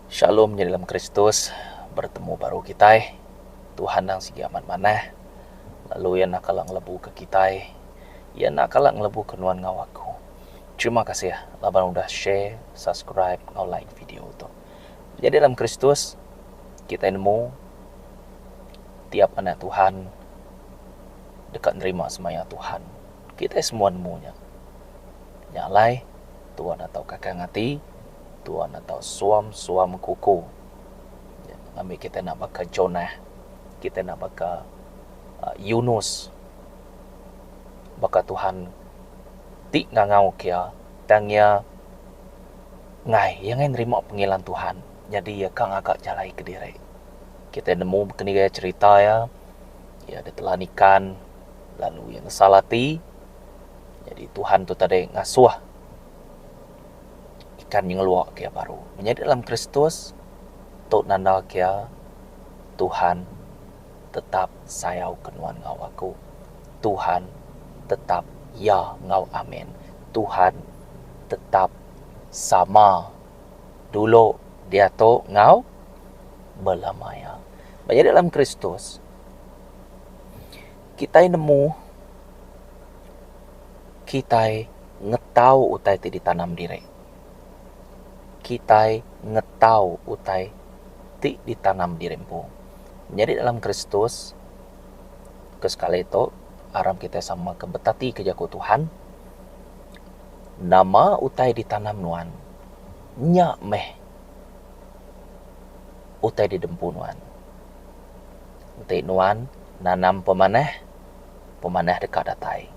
Shalom di dalam Kristus. Bertemu baru kita. Tuhan nang sigi amat maneh. Lalu yang nak kalang lebu ke kita. Yang nak kalang lebu ke nuan ngawaku. Terima kasih ya. Laban udah share, subscribe, ngau like video tu. Jadi dalam Kristus kita nemu tiap anak Tuhan dekat nerima semaya Tuhan. Kita semua nemunya. Nyalai Tuhan atau kakak ngati, Tuhan atau suam kuku. Ambil kita nak baka Jonah, kita nak baka Yunus, baka Tuhan ti ngangau kia tangnya ngai yang nerima panggilan Tuhan. Jadi ya kang agak jalai ke diri. Kita nemu keniga cerita ya ada telan ikan, lalu yang salati. Jadi Tuhan tu tadi ngasuh ikan yang luak kia baru. Menjadi dalam Kristus tok nanda kia Tuhan tetap sayau kenuan ngau aku. Tuhan tetap ya ngau amin. Tuhan tetap sama dulu dia to ngau belamaya. Menjadi dalam Kristus kita nemu kita ngetau utai ti ditanam diri. Kita ngetau utai ti ditanam di rempu. Jadi dalam Kristus kesekali itu aram kita sama kebetati ke jaku Tuhan. Nama utai ditanam nuan nyak meh utai di dempu nuan. Nanti nuan nanam pemanah dekat datai.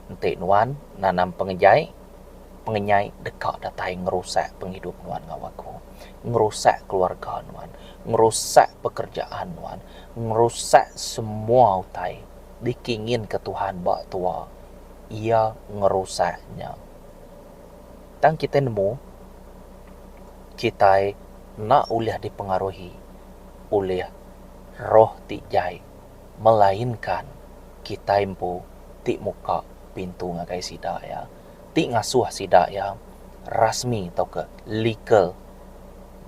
Nanti nuan nanam pengenyai dekat datai ngerusak penghidup nuan ngawaku. Ngerusak keluarga nuan, ngerusak pekerjaan nuan, ngerusak semua utai dikingin ke Tuhan bak tua, ia ngerusaknya. Dan kita nemu kita nak uliah dipengaruhi oleh roh ti jai, melainkan kita impu ti muka pintu ngagai sida ya, ti ngasuh sida ya rasmi atau ke legal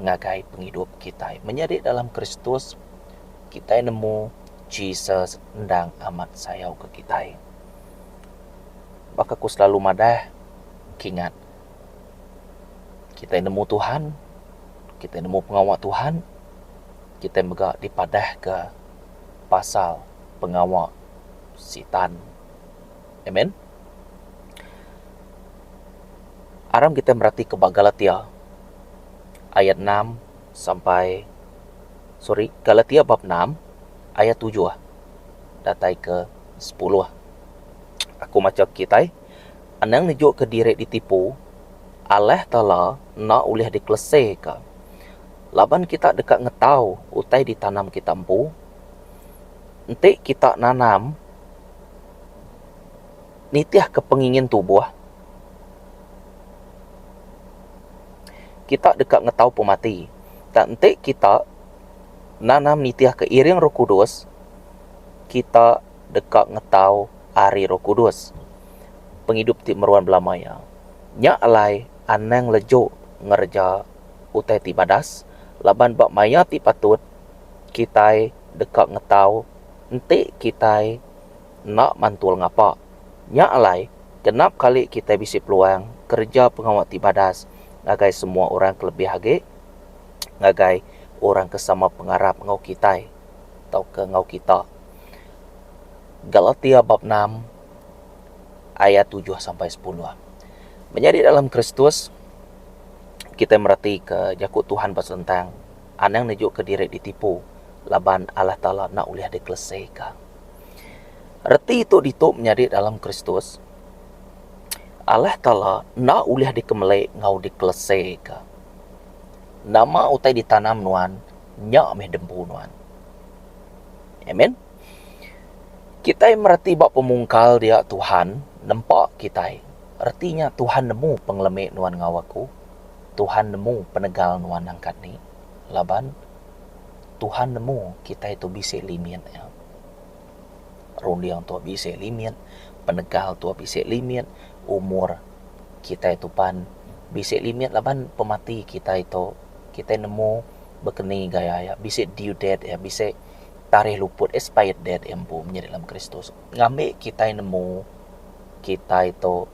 ngagai penghidup kita. Menjadi dalam Kristus kita nemu Jesus ndang amat sayau ke kita. Maka ku selalu madah kingat kita nemu Tuhan, kita nemu pengawal Tuhan, kita megak dipadah ke pasal pengawal sitan. Amen. Aram kita merhati ke Galatia ayat 6 sampai Galatia bab 6 ayat 7 datai ke 10. Aku macam kita anang nejuk ke diri ditipu Allah Ta'ala nak ulih dikeleseh ke. Laban kita dekat ngetau utai ditanam kita empu. Nanti kita nanam nitiah ke pengingin tubuh. Kita dekat ngetau pemati. Dan nanti kita nanam nitiah ke iring Roh Kudus. Kita dekat ngetau ari Roh Kudus. Penghidup ti meruan belamaya. Nya alai anang lejo ngerja utai ti badas. Laban bak maya ti patut kita dekat ngetau nanti kita nak mantul ngapa. Nya alai genap kali kita bisi peluang kerja pengawal ti badas. Ngagai semua orang kelebih hage, ngagai orang kesama pengarap ngau kita atau ke ngau kita. Galatia bab 6 ayat 7 sampai 10. Menjadi dalam Kristus kita merhati ke jakut Tuhan pasentang anang nejuk ke diri ditipu laban Allah Ta'ala nak uliah dikelesehkan. Reti itu dituk menjadi dalam Kristus Allah Ta'ala nak uliah dikemelek ngau dikelesehkan. Nama utai ditanam nuan nyak meh dempu nuan. Amen. Kita merhati bak pemungkal dia Tuhan nampak kita. Artinya Tuhan nemu penglemek nuan ngawaku. Tuhan nemu penegal nuan angkat ni. Laban Tuhan nemu kita itu bisa limit ya. Rundiang tua bisa limit, penegal tua bisa limit, umur kita itu pan bisa limit laban pemati kita itu kita nemu bekeni gaya ya, bisa due date ya, bisa tarikh luput expired date yang menjadi dalam Kristus. Ngambil kita nemu kita itu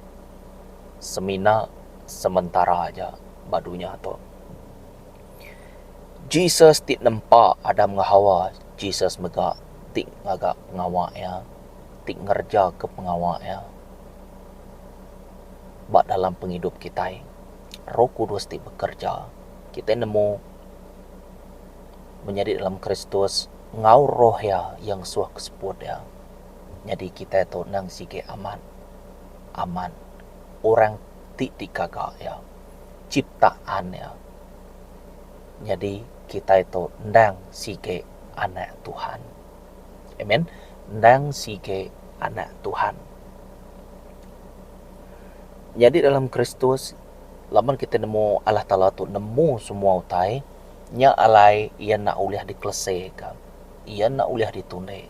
semina sementara aja badunya atau Jesus ti nampak Adam dengan Hawa. Jesus mega ti ngagak pengawak ya, ti ngerja ke pengawak ya. Bak dalam penghidup kita, Roh Kudus ti bekerja. Kita nemu menjadi dalam Kristus ngau roh ya yang suah kesebut ya. Jadi kita itu nang sige aman. Orang ti dikagak ya, ciptaan ya. Jadi kita itu ndang sige anak Tuhan. Amen. Ndang sige anak Tuhan. Jadi dalam Kristus, laman kita nemu Allah Ta'ala tu nemu semua utai, nya alai ia nak uliah dikelesekan, ia nak uliah ditundai.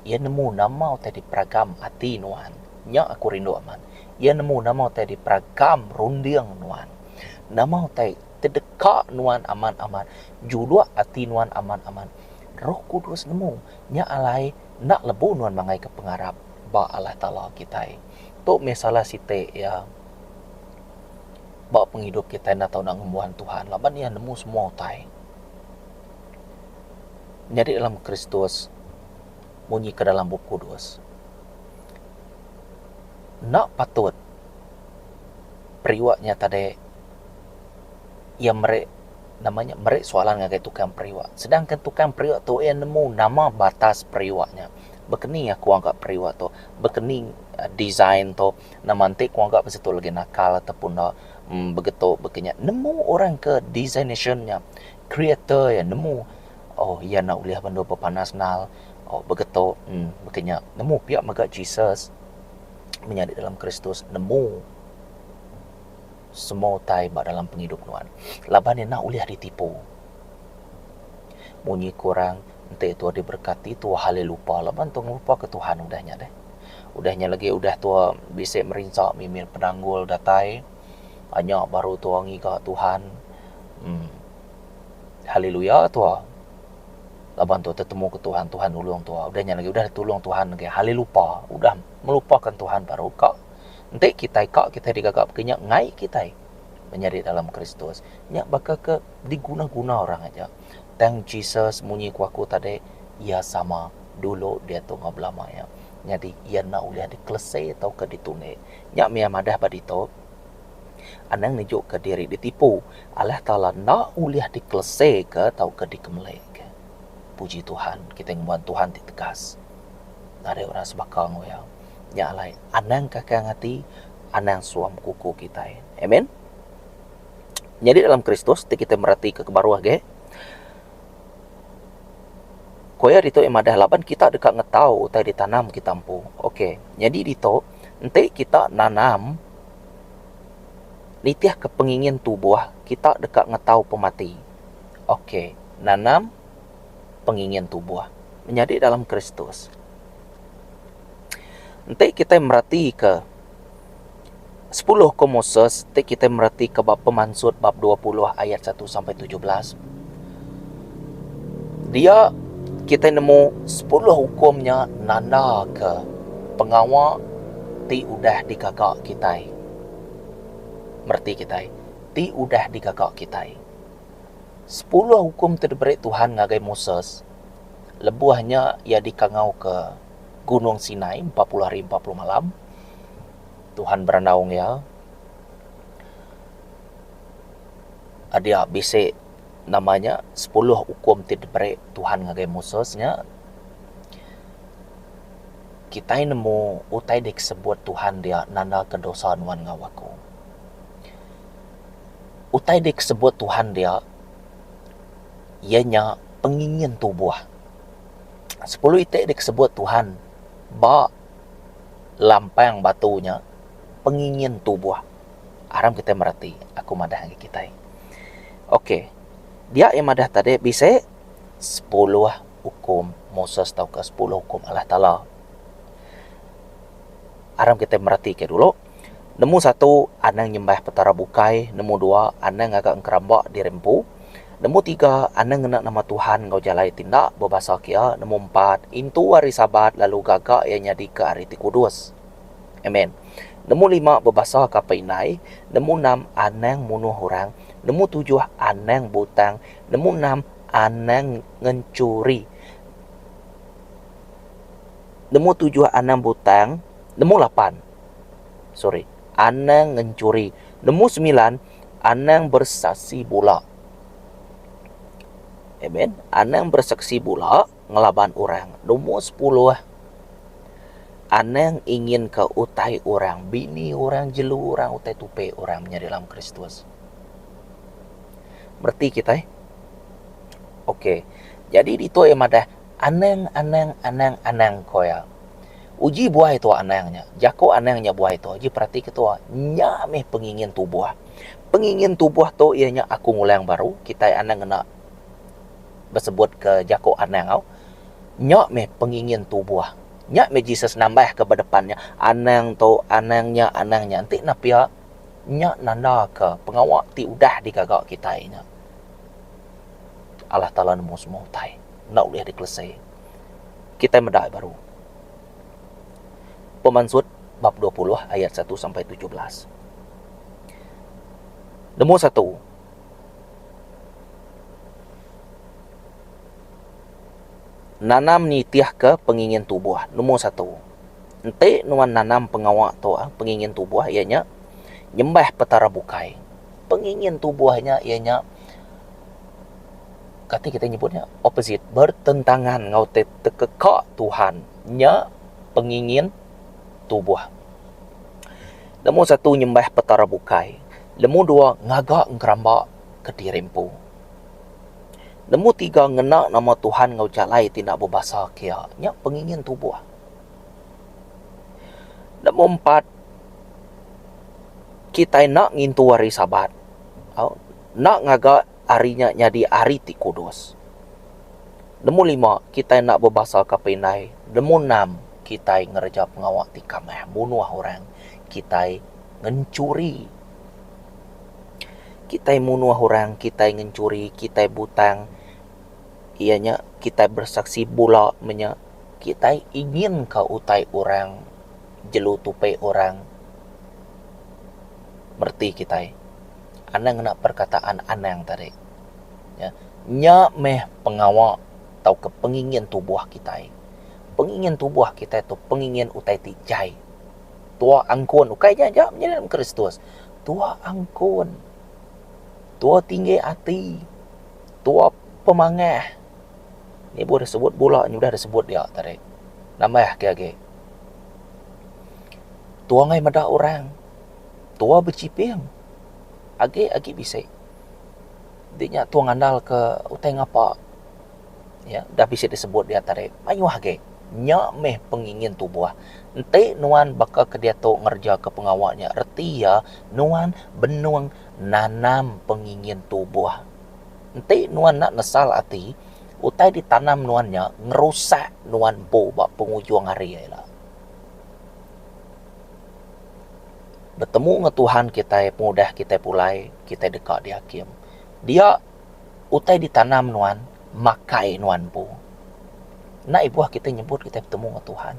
Ia nemu nama utai diperagam hati nuan. Nya aku rindu aman. Ia nemu nama utai diperagam rundiang nuan. Nama utai terdekat nuan aman-aman. Judua hati nuan aman-aman. Roh Kudus nemu. Nya alai nak lebu nuan mangai ke pengarap ba Allah Ta'ala kita. Tok misalah site ya. Ba penghidup kita nak tahu nak ngembuhan Tuhan. Laban ia nemu semua utai. Jadi dalam Kristus bunyi ke dalam buku Kudus. Nak patut periwaknya tadi yang merek soalan ngagai tukang periwak. Sedangkan tukang periwak tu yang nemu nama batas periwaknya. Bekeni aku anggap periwak tu, bekeni design tu, nama nanti aku anggap begitu lagi nakal ataupun begitu bekenya. Nemu orang ke designationnya, creator yang nemu. Oh, ia nak uliah bandu pepanas nal. Oh, begitu bekenya. Nemu pihak maga Jesus menjadi dalam Kristus, nemu semua tai bak dalam penghidup nuan. Laban yang nak uliah ditipu. Bunyi kurang, nanti itu diberkati, tua hal lupa. Laban tu lupa ke Tuhan udahnya deh. Udahnya lagi, udah tua bisa merinsak mimil penanggul datai. Hanya baru tua ngiga Tuhan. Haleluya tua. Laban tu tertemu ke Tuhan, Tuhan ulung tua. Udahnya lagi, udah tolong Tuhan lagi. Halelupa, udah melupakan Tuhan baru kak. Nanti kita digagap kenyak ngai kita menjadi dalam Kristus. Nyak bakal ke diguna-guna orang aja. Thank Jesus munyi kuaku tadi, ia sama dulu dia tu ngablama ya. Jadi ia nak uliah dikelesai atau ke ditune. Nyak mia madah badito. Anang nijuk ke diri ditipu. Allah Ta'ala nak uliah dikelesai ke atau ke dikemelek. Puji Tuhan, kita ngemuan Tuhan ditegas. Ada orang sebakang ya. Ya alai, anang kakang hati, anang suam kuku kita. Amen. Jadi dalam Kristus, kita merhati ke kebaruah ge. Koya dito imadah laban kita dekat ngetau utai ditanam kita ampu. Oke. Jadi dito, nanti kita nanam nitiah kepengingin tubuh kita dekat ngetau pemati. Oke. Nanam pengingin tubuh menjadi dalam Kristus. Nanti kita merhati ke 10 Moses, nanti kita merhati ke bab Pemansut bab 20 ayat 1 sampai 17. Dia kita nemu 10 hukumnya nanda ke pengawal ti udah digagak kita. Merti kita, ti udah digagak kita. 10 hukum terberi Tuhan ngagai Moses. Lebuhnya ia dikangau ke Gunung Sinai 40 hari 40 malam. Tuhan beranaung ya. Ada bisa namanya 10 hukum terberi Tuhan ngagai Mosesnya. Kita nemu utai dek sebut Tuhan dia nanda kedosa nuan ngawaku. Utai dek sebut Tuhan dia ianya pengingin tubuh. 10 itik disebut Tuhan ba lampang batunya pengingin tubuh. Aram kita merhati, aku madah lagi kita. Oke. Dia yang madah tadi bisa 10 hukum Moses atau ke 10 hukum Allah Ta'ala. Aram kita merhati ke dulu. Nemu 1, anang nyembah petara bukai. Nemu 2, anang agak kerambak di rempu. Nombor 3, anang ngena nama Tuhan kau jalai tindak berbahasa kia. Nombor 4, intu hari sabat lalu gagak ia nyadi ke hari ti kudus. Amen. Nombor 5, berbahasa kapainai. Nombor 6, anang munuh orang. Nombor 7, anang butang. Nombor 6, anang ngencuri. Nombor 7, anang butang. Nombor 8, anang ngencuri. Nombor 9, anang bersaksi pula. Amen. Anang bersaksi pula ngelaban orang. Nombor 10, anang ingin ke utai orang, bini orang, jelu orang, utai tupai orang menjadi dalam Kristus. Berarti kita Okey. Jadi dito yang ada anang koya. Uji buah itu anangnya. Jako anangnya buah itu. Uji perhati ketua. Nya meh pengingin tubuh. Pengingin tubuh tu ianya aku ngulang baru. Kita anang kena bersebut ke jako anang kau. Nya meh pengingin tubuh. Nya meh Jesus nambah ke depannya. Anang tu anangnya. Nanti napia nya nanda ke pengawak ti udah digagak kita inya. Allah Ta'ala nemu semua utai. Nak boleh dikelesai. Kita medai baru. Pemansud bab 20 ayat 1 sampai 17. Nombor 1. Nanam nitiah ke pengingin tubuh. Nombor 1. Ente nuan nanam pengawak tu pengingin tubuh ianya nyembah petara bukai. Pengingin tubuhnya ianya kata kita nyebutnya opposite, bertentangan ngau tekekak Tuhan nya pengingin tubuh. Nombor 1, nyembah petara bukai. Nombor 2, ngagak ngerambak kedirimpu. Nombor 3, ngena nama Tuhan ngau jalai tidak berbahasa kia nya pengingin tubuh. Nombor 4, kita nak ngintu hari sabat. Nak ngagak harinya nyadi hari ti kudus. Nombor 5, kita nak berbahasa kapinai. Nombor 6, kita ngerja pengawak ti kamah, bunuh orang. Kita ngencuri. Kita bunuh orang, kita ngencuri, kita butang. Ianya kita bersaksi pula menya kita ingin ke utai orang, jelu tupai orang. Berarti kita anang nak perkataan anang tadi. Ya. Nya meh pengawak atau ke pengingin tubuh kita. Pengingin tubuh kita itu pengingin utai tijai. Tua angkun ukainya jam dalam Kristus. Tua angkun. Tua tinggi hati. Tua pemangah. Ni boleh sebut pula, ni dah disebut dia tadi. Nama ke. Tua ngai madah orang. Tua berciping. Agi bisa. Dia tuang andal ke utai ngapa. Ya, dah bisa disebut dia tadi. Mayu agi. Nya meh pengingin tubuh. Ente nuan baka ke dia tu ngerja ke pengawaknya. Erti ya nuan benuang nanam pengingin tubuh. Ente nuan nak nesal hati. Utai ditanam nuannya ngerusak nuan bo bak pengujung hari lah. Bertemu dengan Tuhan kita, mudah kita pulai, kita dekat di hakim. Dia utai ditanam nuan, makai nuan pun. Nak ibuah kita nyebut kita bertemu dengan Tuhan.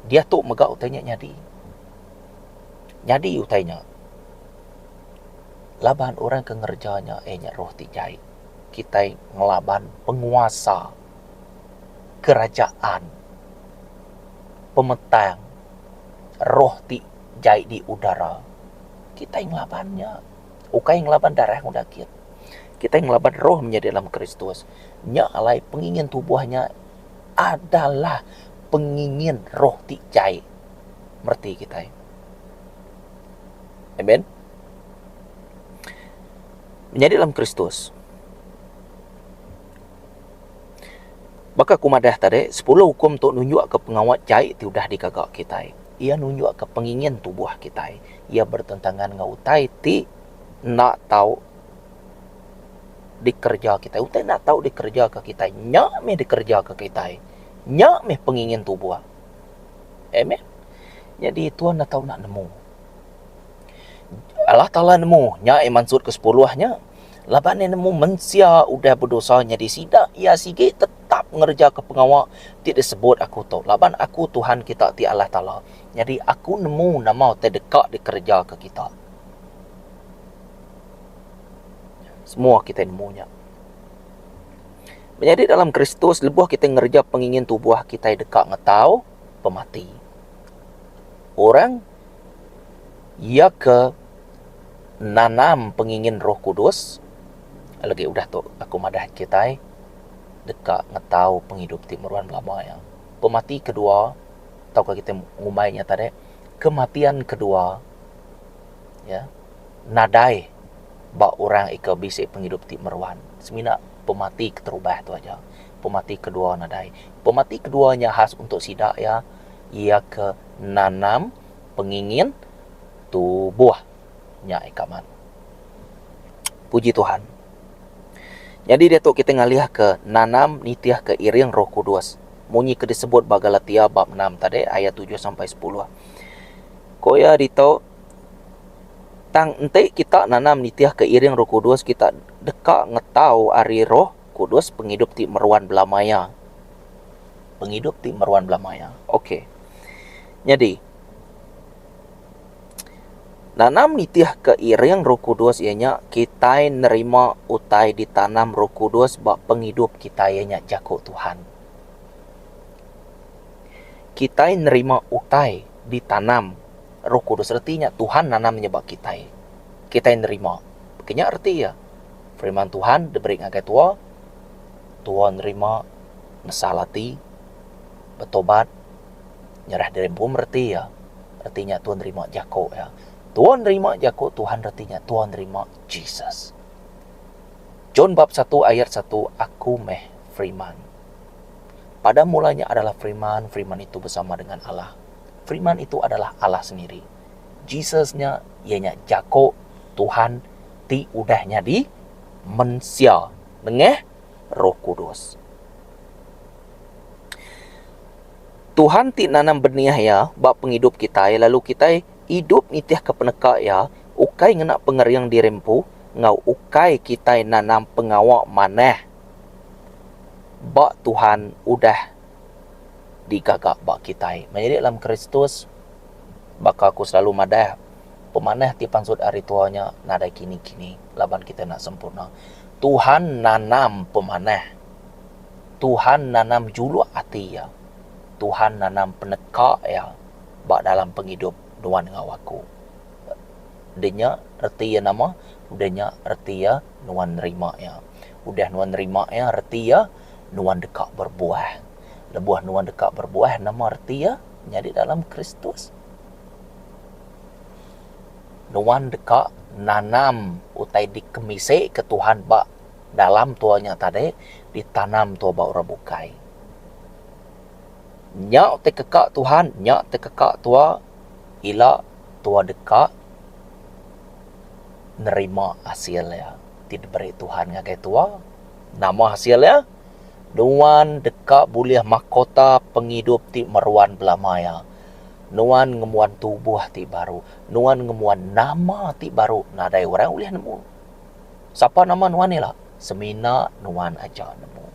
Dia tu megak utainya nyadi. Nyadi utainya. Laban orang ke ngerjanya, nya roh tijai. Kita ngelaban penguasa, kerajaan, pemetang, roh tijai. Jai di udara. Kita yang ngelabannya. Ukai yang ngelaban darah mudakir. Kita yang ngelaban roh menjadi dalam Kristus. Nya alai pengingin tubuhnya adalah pengingin roh ti jai. Merti kita. Amen. Menjadi dalam Kristus. Maka kumadah tadi 10 hukum untuk nunjuk ke pengawat jai ti udah dikagak kita. Ia nunjuk ke pengingin tubuh kita. Ia bertentangan dengan utai ti nak tahu dikerja kita. Utai nak tahu dikerja ke kita. Nyak meh dikerja ke kita. Nyak meh pengingin tubuh. Amen. Jadi Tuhan nak tahu nak nemu. Allah Ta'ala nemu. Nyak mansud ke 10-nya. Laban nemu mensia udah berdosanya di sida, ya sige tetap ngerja ke pengawak tidak disebut aku tu. Laban aku Tuhan kita ti Allah Ta'ala. Jadi aku nemu nama terdekat di kerja ke kita. Semua kita nemunya. Menjadi dalam Kristus, lebuh kita ngerja pengingin tubuh kita dekat ngetau pemati. Orang ia ke nanam pengingin Roh Kudus. Lagi udah tu aku madah kita dekat ngetau penghidup ti meruan lama ya. Pemati kedua, tahukah kita ngumainya tadi, kematian kedua ya. Nadai bak orang ika bisik penghidup ti meruan. Semina pemati keterubah tu aja. Pemati kedua nadai. Pemati keduanya khas untuk sidak ya. Ia ke nanam pengingin tubuhnya ikaman. Puji Tuhan. Jadi dia tu kita ngalih ke nanam nitiah ke iring Roh Kudus. Munyi ke disebut Galatia bab 6 tadi ayat 7 sampai 10. Koya ditau tang ente kita nanam nitiah ke iring Roh Kudus, kita dekat ngetau ari Roh Kudus penghidup ti meruan belamaya. Penghidup ti meruan belamaya. Okey. Jadi nanam nitiah ke iring Roh Kudus ianya kita nerima utai ditanam Roh Kudus bak penghidup kita ianya jago Tuhan. Kita nerima utai ditanam Roh Kudus, artinya Tuhan nanamnya bak kita. Kita nerima. Begini arti ya. Firman Tuhan diberi ngagai tua. Tua nerima nesalati betobat nyerah dari bum arti ya. Artinya Tuhan nerima jago ya. Tuhan nerima jago Tuhan artinya Tuhan nerima Jesus. John bab 1 ayat 1, aku meh firman. Pada mulanya adalah firman, firman itu bersama dengan Allah. Firman itu adalah Allah sendiri. Jesusnya ianya jago Tuhan ti udahnya di mensia dengan Roh Kudus. Tuhan ti nanam benih ya bak penghidup kita lalu kita hidup nitiah ke peneka ya, ukai ngena pengeriang dirempu, ngau ukai kita nanam pengawak maneh. Bak Tuhan udah digagak bak kita. Menjadi dalam Kristus, baka aku selalu madah, pemaneh ti pansud ari tuanya nada kini-kini, laban kita nak sempurna. Tuhan nanam pemaneh. Tuhan nanam julu hati ya. Tuhan nanam peneka ya, bak dalam penghidup nuan ngawaku. Denya arti ya nama, udahnya arti ya nuan nerima ya. Udah nuan nerima ya arti ya nuan dekat berbuah. Lebuah nuan dekat berbuah nama arti ya jadi dalam Kristus. Nuan dekat nanam utai dikemise ke Tuhan bak dalam tuanya tadi ditanam tua bak rabukai. Nyak te kekak Tuhan, nyak te kekak tua ila tua dekat nerima hasilnya. Tidak beri Tuhan ngagai tua. Nama hasilnya nuan dekat boleh mahkota penghidup ti meruan belamaya. Nuan ngemuan tubuh ti baru. Nuan ngemuan nama ti baru. Nadai orang boleh nemu. Siapa nama nuan ni lah? Semina nuan aja nemu.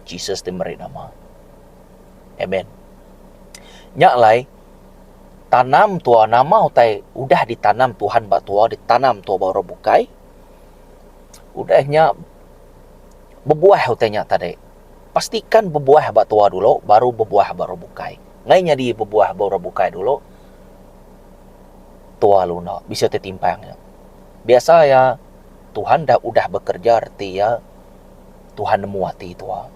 Jesus ti beri nama. Amen. Nyak lai tanam tua nama utai udah ditanam Tuhan bak tua ditanam tua baru bukai. Udahnya berbuah utainya tadi. Pastikan berbuah bak tua dulu baru berbuah baru bukai. Ngainya di berbuah baru bukai dulu. Tua luna bisa tertimpangnya. Biasa ya Tuhan dah udah bekerja arti ya Tuhan nemu hati tua.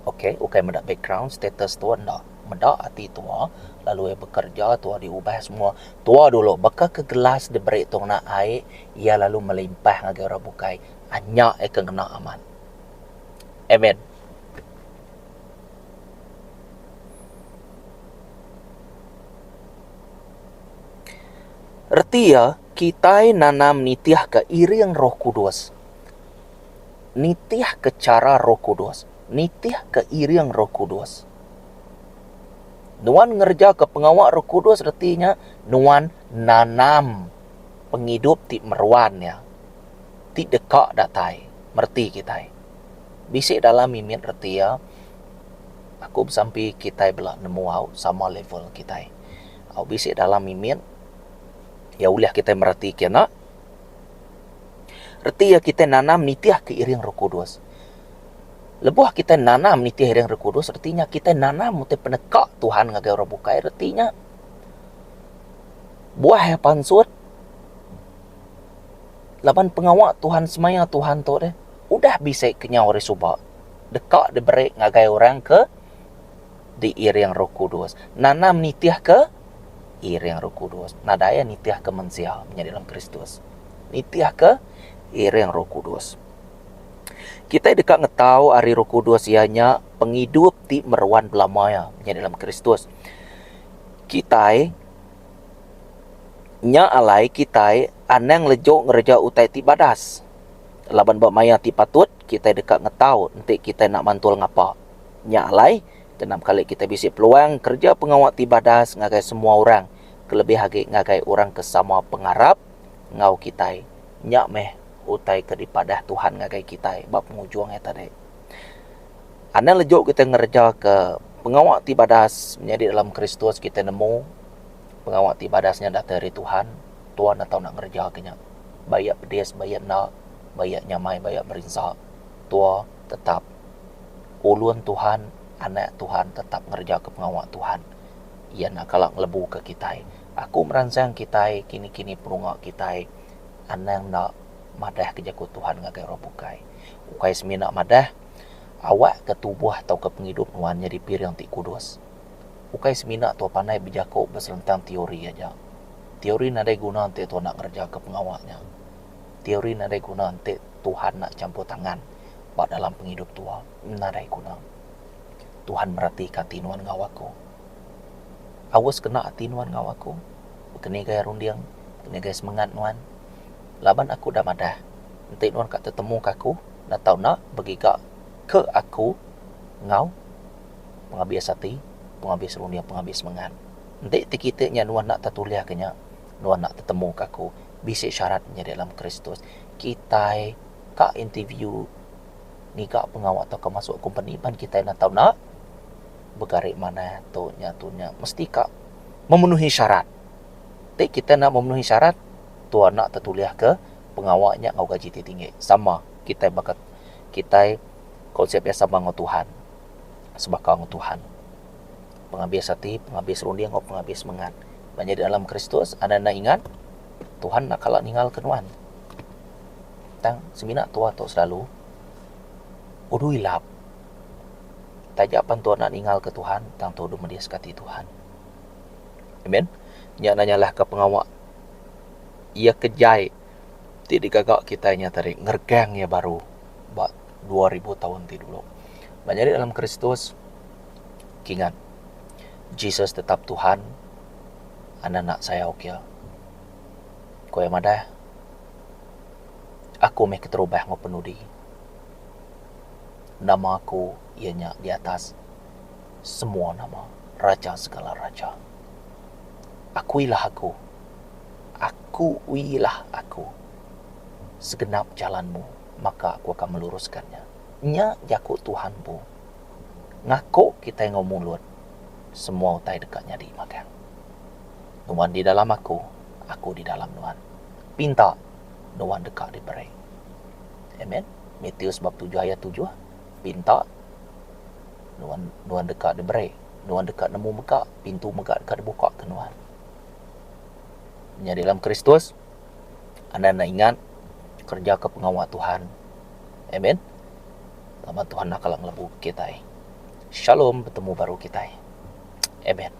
Okey, mendak background status tua ndak. Mendak hati tua, lalu bekerja, tua diubah semua. Tua dulu, baka ke gelas diberi tong nak air, ia lalu melimpah ngagai orang bukai. Anyak kena aman. Amen. Erti ya, kita nanam nitiah ke iring Roh Kudus. Nitiah ke cara Roh Kudus. Nitiah ke iring Roh Kudus. Nuan ngerja ke pengawak Roh Kudus artinya nuan nanam penghidup ti meruan ya. ti dekak datai merti kita bisik dalam mimin reti ya aku sampai kita belak nemu au sama level kita au bisik dalam mimin ya ulah kita merti kena reti ya kita nanam nitiah keiring Roh Kudus. Lebuh kita nanam nitiah keiring Roh Kudus artinya kita nanam muti penekak Tuhan ngagai Roh bukai artinya buah ya pansut laban pengawak Tuhan semaya Tuhan tu deh udah bisa kenyau resuba dekak diberi ngagai orang ke di iring Roh Kudus nanam nitiah ke iring Roh Kudus nadaya nitiah ke manusia menjadi dalam Kristus nitiah ke iring Roh Kudus kita dekat ngetau ari Roh Kudus ianya penghidup ti meruan belamaya menjadi dalam Kristus kita nya alai kita anang lejo ngereja utai ti badas laban bak maya ti patut kita dekat ngetau nanti kita nak mantul ngapa nya alai kenam kali kita bisi peluang kerja pengawak ti badas ngagai semua orang kelebih hagi ngagai orang kesama pengarap ngau kita nya meh utai ke dipadah Tuhan ngagai kita bak pengujuang eta tadi anang lejo kita ngereja ke pengawak ti badas menjadi dalam Kristus kita nemu pengawak ti badasnya datang dari Tuhan Tuhan atau nak ngerjakannya bayak pedes bayak nak bayak nyamai bayak merinsak tua tetap ulun Tuhan anak Tuhan tetap ngerja ke pengawak Tuhan ia nak kalak lebu ke kita aku merancang kita kini-kini perungak kita anang nak madah kejakut Tuhan ngagai Roh bukai ukai semina madah awak ke tubuh atau ke penghidup nuan jadi piring ti kudus ukai semina tu pandai bijako berselentang teori aja. Teori nadai guna nanti tu nak kerja ke pengawalnya. Teori nadai guna nanti Tuhan nak campur tangan buat dalam penghidup tua. Nadai guna. Tuhan merhatikan tinuan ngawaku. Awas kena tinuan ngawaku. Kena gaya rundiang, kena gaya semangat nuan. Laban aku dah madah. Nanti nuan kat tertemu kaku, nak tahu nak bagi ke aku ngau penghabis hati. Penghabis runia, penghabis mengan. Nanti kita nya nuan nak tertuliah kenya, nuan nak tertemu kaku, bisik syaratnya dalam Kristus. Kita ka interview ni ka pengawal atau ke masuk company pan kita nak tahu nak bergarik mana tu nya mesti ka memenuhi syarat. Nanti kita nak memenuhi syarat, tuan nak tertuliah ke pengawalnya ngau gaji tinggi. Sama kita bakat kita konsepnya sama dengan Tuhan. Sebab Tuhan. Penghabis hati, penghabis rundi, atau penghabis mengan. Menjadi dalam Kristus, anda nak ingat, Tuhan nak kalak ninggal kenuan. Tang, semina tua tu selalu, udu hilap. Tajapan Tuhan nak ninggal ke Tuhan, tang tu udu mendiaskati Tuhan. Amen. Nya nanyalah ke pengawak. Ia kejai. Tidak gagak kita nya tarik. Ngergang ya baru. Bak 2000 tahun ti dulu. Menjadi dalam Kristus, ingat. Jesus tetap Tuhan. Anak-anak saya oke. Kau yang mana? Aku meh keterubah ngau penudi. Nama aku ianya di atas semua nama. Raja segala raja. Akuilah aku. Akuilah aku. Segenap jalanmu, maka aku akan meluruskannya. Nya jaku Tuhanmu. Ngaku kita yang ngomong luar. Semua utai dekatnya dimakan. Nuan di dalam aku di dalam Nuan. Pinta, Nuan dekat diberi. Amen. Matius bab 7 ayat 7. Pinta, Nuan dekat diberi. Nuan dekat nemu megak, pintu megak dekat dibuka ke Nuan. Menjadi dalam Kristus, anda nak ingat kerja ke pengawal Tuhan. Amen. Lama Tuhan nak kalang lebu kita. Shalom, bertemu baru kita. Amen.